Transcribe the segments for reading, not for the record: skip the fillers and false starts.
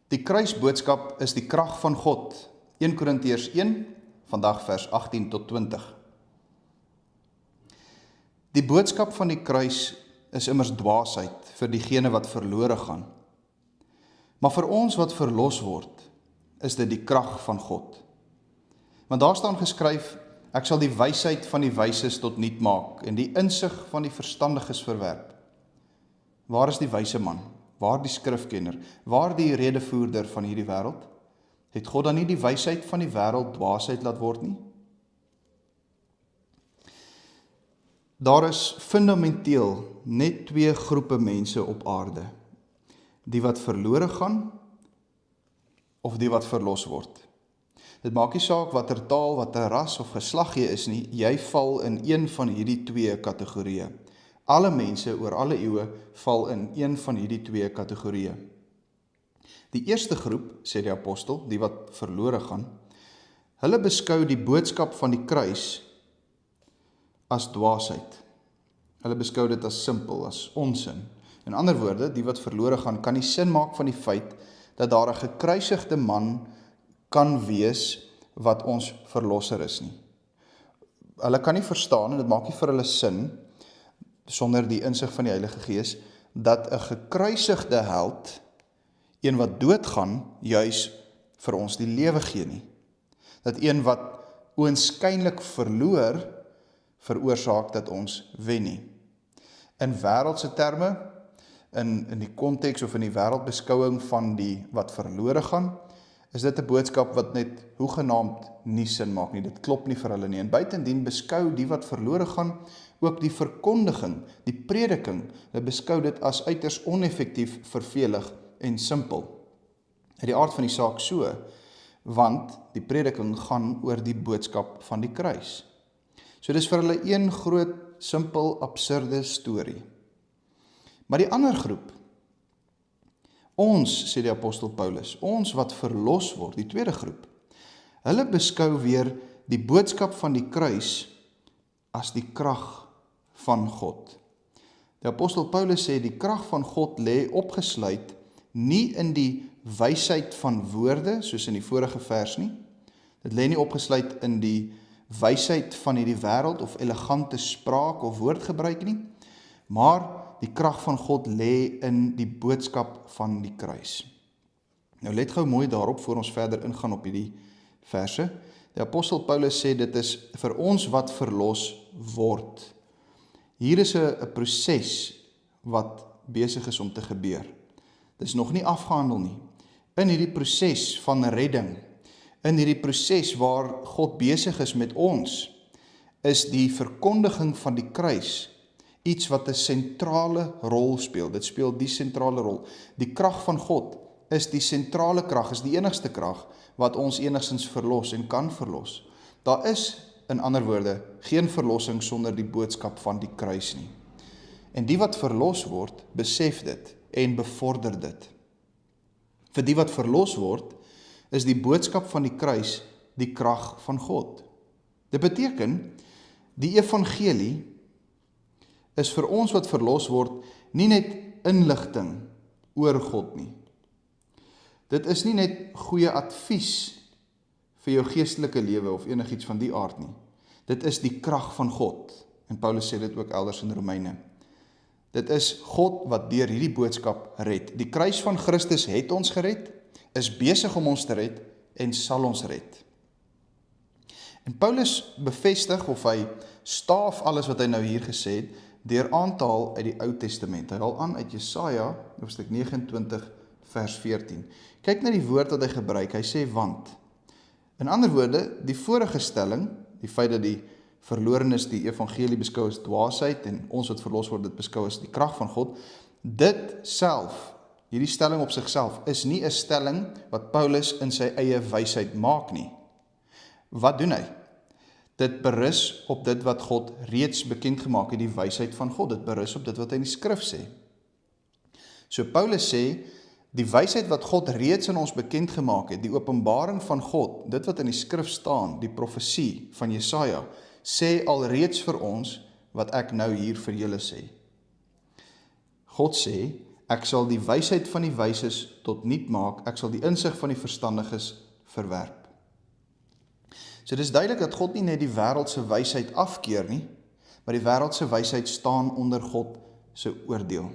Die kruisboodskap is die krag van God. 1 Korintiërs 1, vandag vers 18 tot 20. Die boodskap van die kruis is immers dwaasheid vir diegene wat verlore gaan. Maar vir ons wat verlos word, is dit die krag van God. Want daar staan geskryf, ek sal die wysheid van die wyses tot niet maak en die insig van die verstandiges verwerp. Waar is die wyse man? Waar die skrifkenner? Waar die redevoerder van hierdie wêreld? Het God dan nie die wysheid van die wêreld dwaasheid laat word nie? Daar is fundamenteel net twee groepe mense op aarde. Die wat verlore gaan of die wat verlos word. Dit maak nie saak watter taal, watter ras of geslag jy is nie, jy val in een van hierdie twee kategorieë. Alle mense oor alle eeue val in een van hierdie twee kategorieë. Die eerste groep, sê die apostel, die wat verlore gaan, hulle beskou die boodskap van die kruis as dwaasheid. Hulle beskou dit as simpel, as onsin. In ander woorde, die wat verlore gaan, kan nie sin maak van die feit dat daar 'n gekruisigde man kan wees wat ons verlosser is nie. Hulle kan nie verstaan, en dit maak nie vir hulle sin, sonder die insig van die Heilige Gees, dat 'n gekruisigde held, een wat doodgaan, juis vir ons die lewe gee nie. Dat een wat oënskynlik verloor, veroorsaak dat ons wen nie. In wêreldse terme, in die konteks of in die wêreldbeskouing van die wat verlore gaan, is dit 'n boodskap wat net hoegenaamd nie sin maak nie. Dit klop nie vir hulle nie. En buitendien beskou die wat verlore gaan ook die verkondiging, die prediking, hulle beskou dit as uiters oneffektief, vervelig en simpel. In die aard van die saak so, want die prediking gaan oor die boodskap van die kruis. So dis vir hulle een groot, simpel, absurde storie. Maar die ander groep, ons, sê die apostel Paulus, ons wat verlos word, die tweede groep, hulle beskou weer die boodskap van die kruis as die krag van God. Die apostel Paulus sê die krag van God lê opgesluit nie in die wysheid van woorde, soos in die vorige vers nie. Dit lê nie opgesluit in die wysheid van hierdie wêreld of elegante spraak of woordgebruik nie, maar die krag van God lê in die boodskap van die kruis. Nou let gou mooi daarop voor ons verder ingaan op hierdie verse. Die apostel Paulus sê dit is vir ons wat verlos word. Hier is 'n proses wat besig is om te gebeur. Dit is nog nie afgehandel nie. In hierdie proses van redding, in hierdie proses waar God besig is met ons, is die verkondiging van die kruis iets wat 'n sentrale rol speel. Dit speel die sentrale rol. Die krag van God is die sentrale krag, is die enigste krag wat ons enigstens verlos en kan verlos. Daar is, in ander woorde, geen verlossing sonder die boodskap van die kruis nie. En die wat verlos word, besef dit en bevorder dit. Vir die wat verlos word, is die boodskap van die kruis die krag van God. Dit beteken, die evangelie is vir ons wat verlos word, nie net inligting oor God nie. Dit is nie net goeie advies vir jou geestelike lewe of enigiets van die aard nie. Dit is die krag van God. En Paulus sê dit ook elders in Romeine. Dit is God wat deur hierdie boodskap red. Die kruis van Christus het ons gered, is besig om ons te red en sal ons red. En Paulus bevestig of hy staaf alles wat hy nou hier gesê het, deur aan te haal uit die Ou Testament. Hy haal aan uit Jesaja, hoofstuk 29, vers 14. Kyk na die woord wat hy gebruik, hy sê want. In ander woorde, die vorige stelling, die feit dat die verlorenes die evangelie beskou as dwaasheid en ons wat verlos word dit beskou as die krag van God, dit self, hierdie stelling op sigself, is nie 'n stelling wat Paulus in sy eie wysheid maak nie. Wat doen hy? Dit berus op dit wat God reeds bekend gemaak het, die wysheid van God. Dit berus op dit wat hy in die skrif sê. So Paulus sê, die wysheid wat God reeds aan ons bekend gemaak het, die openbaring van God, dit wat in die skrif staan, die profesie van Jesaja, sê alreeds vir ons wat ek nou hier vir julle sê. God sê, Ek sal die wysheid van die wyses tot niet maak, ek sal die insig van die verstandiges verwerp. So dis duidelik dat God nie net die wêreldse wysheid afkeer nie, maar die wêreldse wysheid staan onder God se oordeel.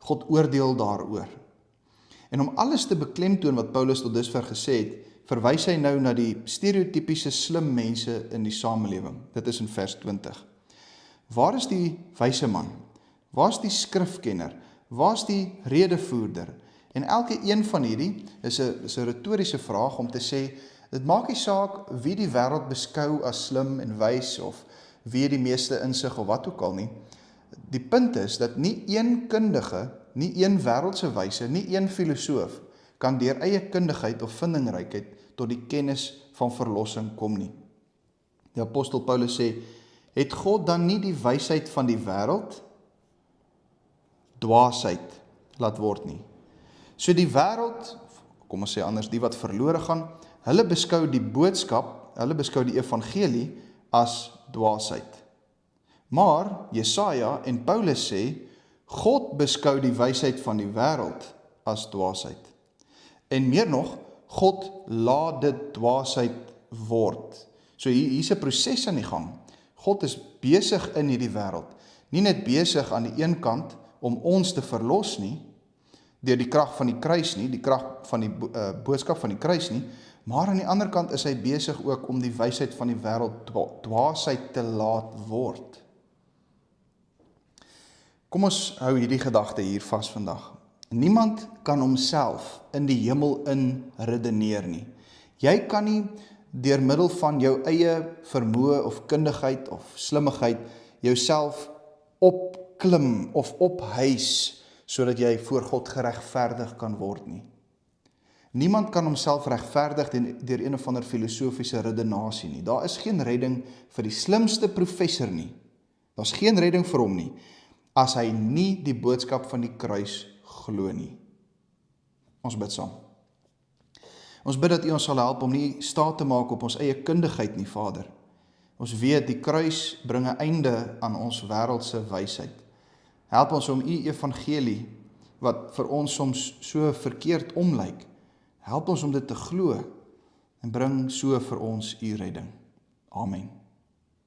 God oordeel daaroor. En om alles te beklemtoon wat Paulus tot dusver gesê het, verwys hy nou na die stereotypiese slim mense in die samelewing. Dit is in vers 20. Waar is die wyse man? Waar is die skrifkenner? Waar is die redevoerder? En elke een van hierdie is 'n retoriese vraag om te sê, dit maak nie saak wie die wêreld beskou as slim en wys of wie die meeste insig of wat ook al nie. Die punt is dat nie een kundige, nie een wêreldse wyse, nie een filosoof kan deur eie kundigheid of vindingrykheid tot die kennis van verlossing kom nie. Die apostel Paulus sê, het God dan nie die wysheid van die wêreld dwaasheid laat word nie? So die wêreld, kom ons sê anders, die wat verlore gaan, hulle beskou die boodskap, hulle beskou die evangelie as dwaasheid. Maar Jesaja en Paulus sê, God beskou die wysheid van die wêreld as dwaasheid. En meer nog, God laat dit dwaasheid word. So hier's 'n proses aan die gang. God is besig in hierdie wêreld, nie net besig aan die een kant om ons te verlos nie, deur die krag van die kruis nie, die krag van die boodskap van die kruis nie, maar aan die ander kant is hy besig ook om die wysheid van die wêreld dwaasheid te laat word. Kom ons hou hierdie gedagte hier vas vandag. Niemand kan homself in die hemel in redeneer nie. Jy kan nie deur middel van jou eie vermoë of kundigheid of slimmigheid jouself opklim of ophuis sodat jy voor God geregverdig kan word nie. Niemand kan homself regverdig deur een of ander filosofiese redenasie nie. Daar is geen redding vir die slimste professor nie. Daar's geen redding vir hom nie, as hy nie die boodskap van die kruis glo nie. Ons bid saam. Ons bid dat U ons sal help om nie staat te maak op ons eie kundigheid nie, Vader. Ons weet die kruis bring 'n einde aan ons wêreldse wysheid. Help ons om U evangelie, wat vir ons soms so verkeerd omlyk, help ons om dit te glo en bring so vir ons U redding. Amen.